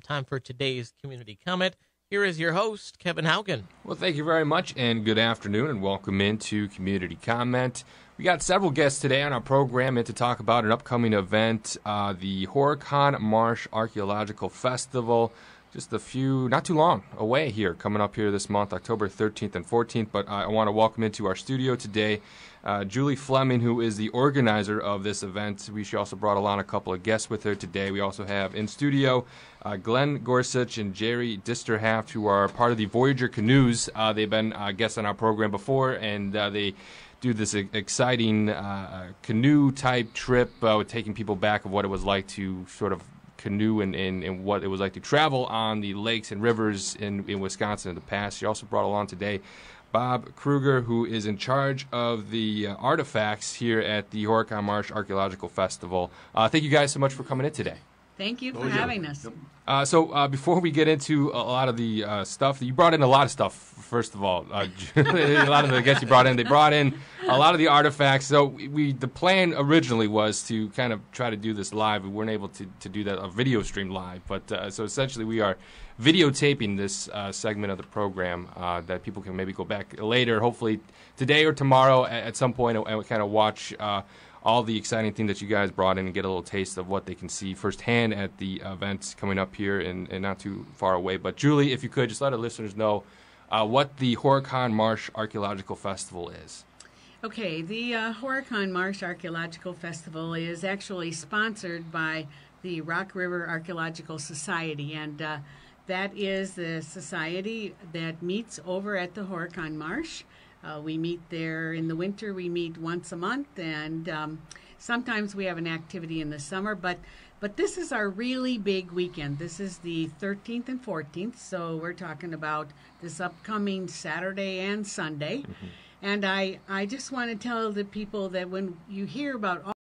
time for today's community comment. Here is your host, Kevin Haugen. Well, thank you very much, and good afternoon, and welcome into Community Comment. We got several guests today on our program and to talk about an upcoming event, the Horicon Marsh Archaeological Festival. Just a few, not too long away here, coming up here this month, October 13th and 14th. But I want to welcome into our studio today Julie Fleming, who is the organizer of this event. She also brought along a couple of guests with her today. We also have in studio Glenn Gorsuch and Jerry Disterhaft, who are part of the Voyager Canoes. They've been guests on our program before, and they do this exciting canoe-type trip, taking people back of what it was like to sort of canoe and what it was like to travel on the lakes and rivers in Wisconsin in the past. She also brought along today Bob Kruger, who is in charge of the artifacts here at the Horicon Marsh Archaeological Festival. Thank you guys so much for coming in today. Thank you for having us. So before we get into a lot of the stuff, you brought in a lot of stuff, first of all. A lot of the guests you brought in, they brought in a lot of the artifacts. So the plan originally was to kind of try to do this live. We weren't able to do that, a video stream live. But so essentially we are videotaping this segment of the program that people can maybe go back later, hopefully today or tomorrow at some point, and kind of watch all the exciting things that you guys brought in and get a little taste of what they can see firsthand at the events coming up here and not too far away. But Julie, if you could, just let our listeners know what the Horicon Marsh Archaeological Festival is. Okay, the Horicon Marsh Archaeological Festival is actually sponsored by the Rock River Archaeological Society, and that is the society that meets over at the Horicon Marsh. We meet there in the winter. We meet once a month, and sometimes we have an activity in the summer. But this is our really big weekend. This is the 13th and 14th, so we're talking about this upcoming Saturday and Sunday. Mm-hmm. And I just want to tell the people that when you hear about